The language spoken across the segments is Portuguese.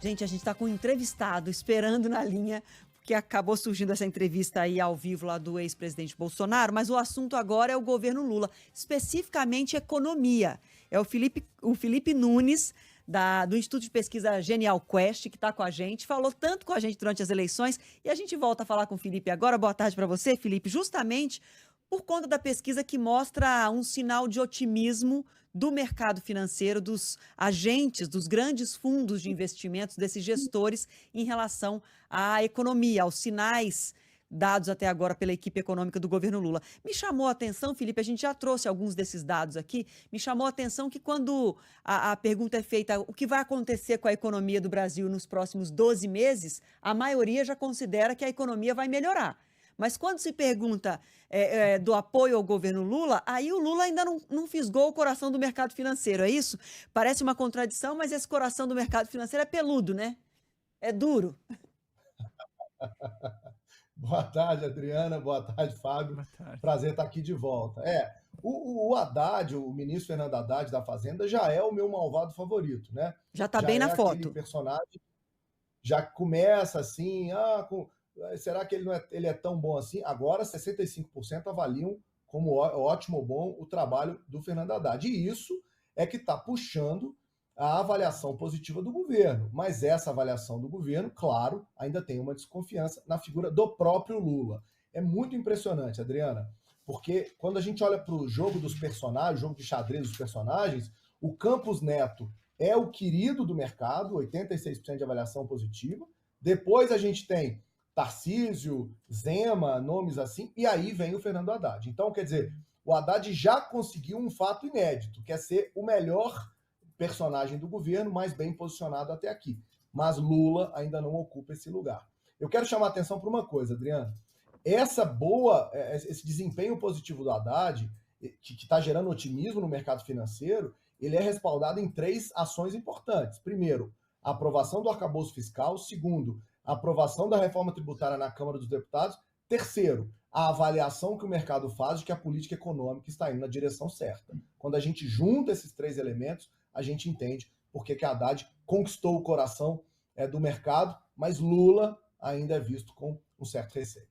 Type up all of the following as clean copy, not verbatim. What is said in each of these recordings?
Gente, a gente está com um entrevistado esperando na linha, porque acabou surgindo essa entrevista aí ao vivo lá do ex-presidente Bolsonaro, mas o assunto agora é o governo Lula, especificamente economia. É o Felipe Nunes, do Instituto de Pesquisa Genial Quest, que está com a gente, falou tanto com a gente durante as eleições, e a gente volta a falar com o Felipe agora. Boa tarde para você, Felipe, justamente por conta da pesquisa que mostra um sinal de otimismo do mercado financeiro, dos agentes, dos grandes fundos de investimentos, desses gestores em relação à economia, aos sinais dados até agora pela equipe econômica do governo Lula. Me chamou a atenção, Felipe, a gente já trouxe alguns desses dados aqui, me chamou a atenção que quando a pergunta é feita o que vai acontecer com a economia do Brasil nos próximos 12 meses, a maioria já considera que a economia vai melhorar. Mas quando se pergunta do apoio ao governo Lula, aí o Lula ainda não fisgou o coração do mercado financeiro, é isso? Parece uma contradição, mas esse coração do mercado financeiro é peludo, né? É duro. Boa tarde, Adriana. Boa tarde, Fábio. Boa tarde. Prazer estar aqui de volta. O Haddad, o ministro Fernando Haddad da Fazenda, já é o meu malvado favorito, né? Já está Já bem é na aquele foto. personagem, já começa assim, será que ele é tão bom assim? Agora, 65% avaliam como ótimo ou bom o trabalho do Fernando Haddad. E isso é que está puxando a avaliação positiva do governo. Mas essa avaliação do governo, claro, ainda tem uma desconfiança na figura do próprio Lula. É muito impressionante, Adriana, porque quando a gente olha para o jogo dos personagens, o jogo de xadrez dos personagens, o Campos Neto é o querido do mercado, 86% de avaliação positiva. Depois a gente tem Tarcísio, Zema, nomes assim, e aí vem o Fernando Haddad. Então, quer dizer, o Haddad já conseguiu um fato inédito, que é ser o melhor personagem do governo, mais bem posicionado até aqui. Mas Lula ainda não ocupa esse lugar. Eu quero chamar a atenção para uma coisa, Adriano. Esse desempenho positivo do Haddad, que está gerando otimismo no mercado financeiro, ele é respaldado em 3 ações importantes. Primeiro, a aprovação do arcabouço fiscal. Segundo, a aprovação da reforma tributária na Câmara dos Deputados. Terceiro, a avaliação que o mercado faz de que a política econômica está indo na direção certa. Quando a gente junta esses 3 elementos, a gente entende por que Haddad conquistou o coração do mercado, mas Lula ainda é visto com um certo receio.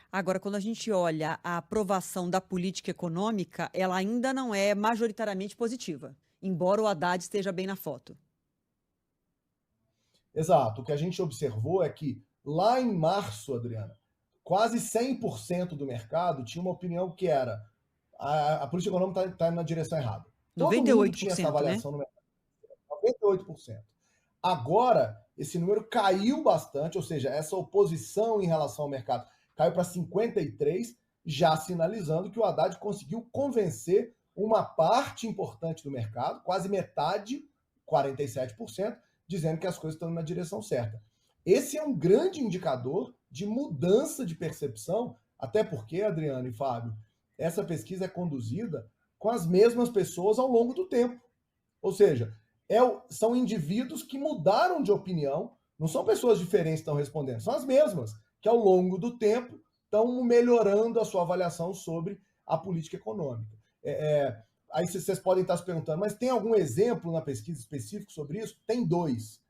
Agora, quando a gente olha a aprovação da política econômica, ela ainda não é majoritariamente positiva, embora o Haddad esteja bem na foto. Exato. O que a gente observou é que lá em março, Adriana, quase 100% do mercado tinha uma opinião que era a política econômica está na direção errada. Todo mundo tinha essa 98%, né? avaliação no mercado. 98%. Agora, esse número caiu bastante, ou seja, essa oposição em relação ao mercado caiu para 53%, já sinalizando que o Haddad conseguiu convencer uma parte importante do mercado, quase metade, 47%, dizendo que as coisas estão na direção certa. Esse é um grande indicador de mudança de percepção, até porque, Adriano e Fábio, essa pesquisa é conduzida com as mesmas pessoas ao longo do tempo. Ou seja, são indivíduos que mudaram de opinião, não são pessoas diferentes que estão respondendo, são as mesmas, que ao longo do tempo estão melhorando a sua avaliação sobre a política econômica. Aí vocês podem estar se perguntando, mas tem algum exemplo na pesquisa específico sobre isso? Tem 2.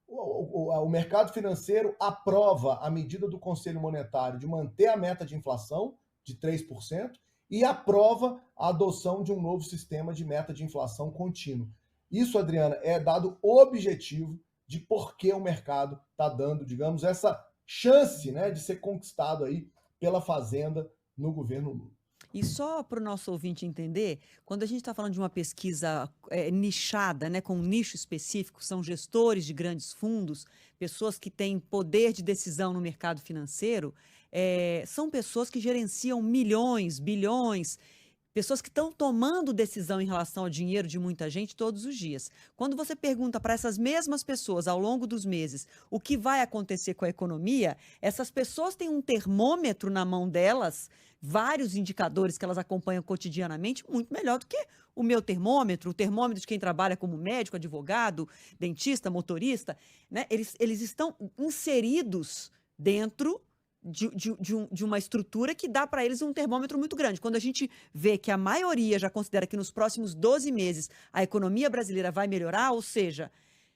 O mercado financeiro aprova a medida do Conselho Monetário de manter a meta de inflação de 3% e aprova a adoção de um novo sistema de meta de inflação contínuo. Isso, Adriana, é dado objetivo de por que o mercado está dando, digamos, essa chance, né, de ser conquistado aí pela Fazenda no governo Lula. E só para o nosso ouvinte entender, quando a gente está falando de uma pesquisa nichada, né, com um nicho específico, são gestores de grandes fundos, pessoas que têm poder de decisão no mercado financeiro, são pessoas que gerenciam milhões, bilhões, pessoas que estão tomando decisão em relação ao dinheiro de muita gente todos os dias. Quando você pergunta para essas mesmas pessoas ao longo dos meses o que vai acontecer com a economia, essas pessoas têm um termômetro na mão delas, vários indicadores que elas acompanham cotidianamente, muito melhor do que o meu termômetro, o termômetro de quem trabalha como médico, advogado, dentista, motorista, né? Eles estão inseridos dentro de uma estrutura que dá para eles um termômetro muito grande. Quando a gente vê que a maioria já considera que nos próximos 12 meses a economia brasileira vai melhorar, ou seja,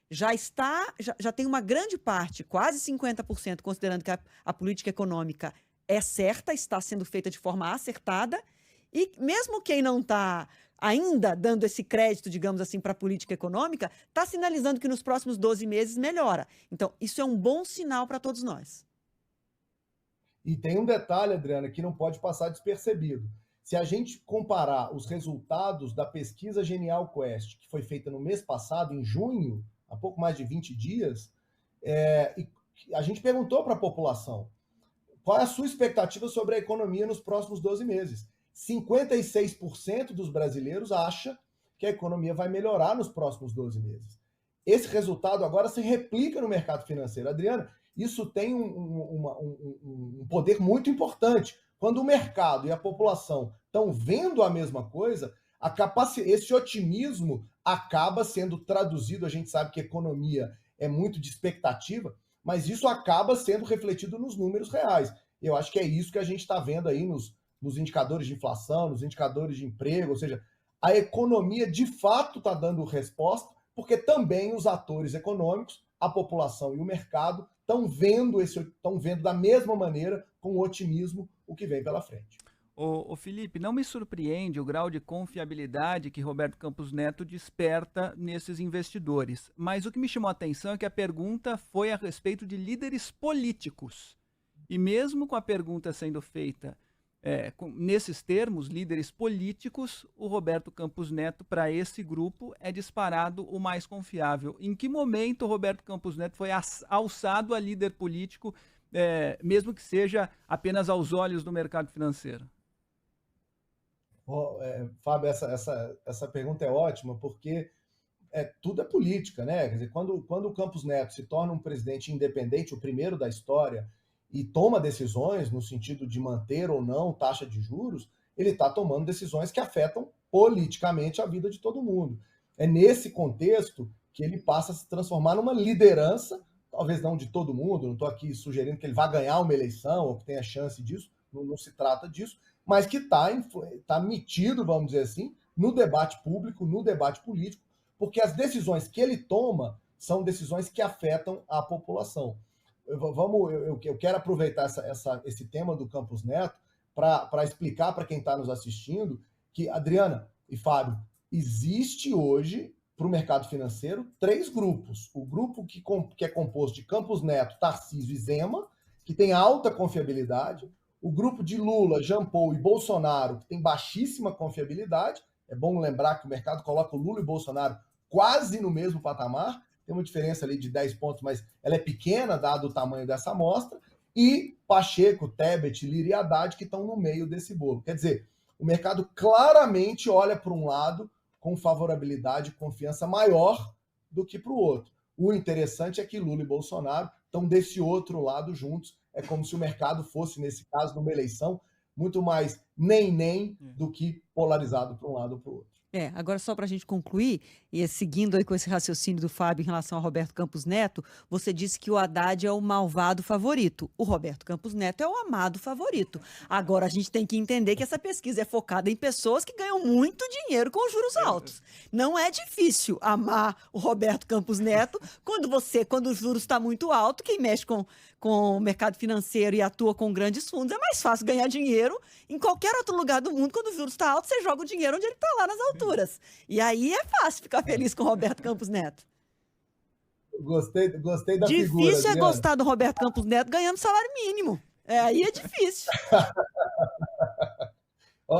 já tem uma grande parte, quase 50%, considerando que a política econômica é certa, está sendo feita de forma acertada, e mesmo quem não está ainda dando esse crédito, digamos assim, para a política econômica, está sinalizando que nos próximos 12 meses melhora. Então, isso é um bom sinal para todos nós. E tem um detalhe, Adriana, que não pode passar despercebido. Se a gente comparar os resultados da pesquisa Genial Quest, que foi feita no mês passado, em junho, há pouco mais de 20 dias, e a gente perguntou para a população qual é a sua expectativa sobre a economia nos próximos 12 meses. 56% dos brasileiros acha que a economia vai melhorar nos próximos 12 meses. Esse resultado agora se replica no mercado financeiro. Adriana, isso tem um poder muito importante. Quando o mercado e a população estão vendo a mesma coisa, esse otimismo acaba sendo traduzido. A gente sabe que a economia é muito de expectativa, mas isso acaba sendo refletido nos números reais. Eu acho que é isso que a gente está vendo aí nos indicadores de inflação, nos indicadores de emprego, ou seja, a economia de fato está dando resposta, porque também os atores econômicos, a população e o mercado estão vendo da mesma maneira, com otimismo, o que vem pela frente. Ô Felipe, não me surpreende o grau de confiabilidade que Roberto Campos Neto desperta nesses investidores. Mas o que me chamou a atenção é que a pergunta foi a respeito de líderes políticos. E mesmo com a pergunta sendo feita nesses termos, líderes políticos, o Roberto Campos Neto, para esse grupo, é disparado o mais confiável. Em que momento o Roberto Campos Neto foi alçado a líder político, mesmo que seja apenas aos olhos do mercado financeiro? Fábio, essa pergunta é ótima, porque tudo é política, né? Quer dizer, quando o Campos Neto se torna um presidente independente, o primeiro da história, e toma decisões no sentido de manter ou não taxa de juros, ele está tomando decisões que afetam politicamente a vida de todo mundo. É nesse contexto que ele passa a se transformar numa liderança, talvez não de todo mundo, não estou aqui sugerindo que ele vá ganhar uma eleição ou que tenha chance disso, não se trata disso, mas que está metido, vamos dizer assim, no debate público, no debate político, porque as decisões que ele toma são decisões que afetam a população. Eu quero aproveitar esse tema do Campos Neto para explicar para quem está nos assistindo que, Adriana e Fábio, existe hoje, para o mercado financeiro, 3 grupos. O grupo que é composto de Campos Neto, Tarcísio e Zema, que tem alta confiabilidade. O grupo de Lula, Jean Paul e Bolsonaro, que tem baixíssima confiabilidade. É bom lembrar que o mercado coloca o Lula e Bolsonaro quase no mesmo patamar. Tem uma diferença ali de 10 pontos, mas ela é pequena, dado o tamanho dessa amostra. E Pacheco, Tebet, Lira e Haddad, que estão no meio desse bolo. Quer dizer, o mercado claramente olha para um lado com favorabilidade e confiança maior do que para o outro. O interessante é que Lula e Bolsonaro estão desse outro lado juntos. É como se o mercado fosse, nesse caso, numa eleição, muito mais nem do que polarizado para um lado ou para o outro. Agora só para a gente concluir, e seguindo aí com esse raciocínio do Fábio em relação ao Roberto Campos Neto, você disse que o Haddad é o malvado favorito. O Roberto Campos Neto é o amado favorito. Agora a gente tem que entender que essa pesquisa é focada em pessoas que ganham muito dinheiro com juros altos. Não é difícil amar o Roberto Campos Neto quando o juros está muito alto. Quem mexe com o mercado financeiro e atua com grandes fundos, é mais fácil ganhar dinheiro em qualquer outro lugar do mundo. Quando o juros está alto, você joga o dinheiro onde ele está, lá nas alturas. E aí é fácil ficar feliz com o Roberto Campos Neto. Gostei da figura, Difícil é Adriana. gostar do Roberto Campos Neto ganhando salário mínimo. Aí é difícil.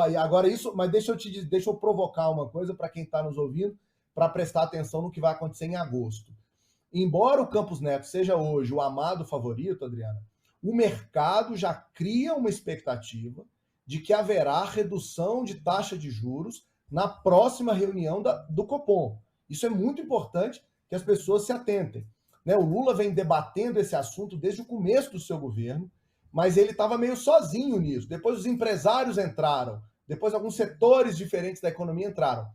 E agora mas deixa eu provocar uma coisa para quem está nos ouvindo, para prestar atenção no que vai acontecer em agosto. Embora o Campos Neto seja hoje o amado favorito, Adriana, o mercado já cria uma expectativa de que haverá redução de taxa de juros na próxima reunião do Copom. Isso é muito importante que as pessoas se atentem. O Lula vem debatendo esse assunto desde o começo do seu governo, mas ele estava meio sozinho nisso. Depois os empresários entraram, depois alguns setores diferentes da economia entraram.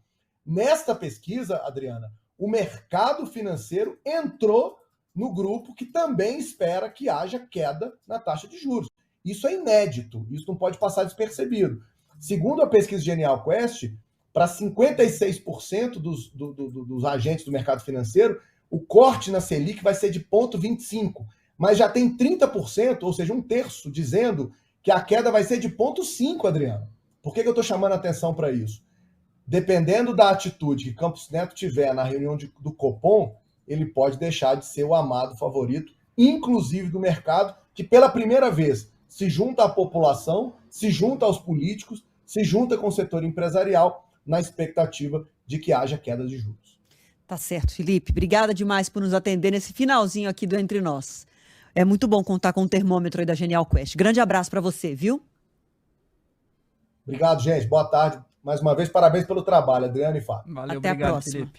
Nesta pesquisa, Adriana, o mercado financeiro entrou no grupo que também espera que haja queda na taxa de juros. Isso é inédito, isso não pode passar despercebido. Segundo a pesquisa Genial Quest, para 56% dos agentes do mercado financeiro, o corte na Selic vai ser de 0,25, mas já tem 30%, ou seja, um terço, dizendo que a queda vai ser de 0,5, Adriano. Por que eu estou chamando a atenção para isso? Dependendo da atitude que Campos Neto tiver na reunião do Copom, ele pode deixar de ser o amado favorito, inclusive do mercado, que pela primeira vez se junta à população, se junta aos políticos, se junta com o setor empresarial, na expectativa de que haja queda de juros. Tá certo, Felipe. Obrigada demais por nos atender nesse finalzinho aqui do Entre Nós. É muito bom contar com o termômetro aí da Genial Quest. Grande abraço para você, viu? Obrigado, gente. Boa tarde. Mais uma vez, parabéns pelo trabalho, Adriano e Fábio. Valeu, Até a obrigado, próxima. Felipe.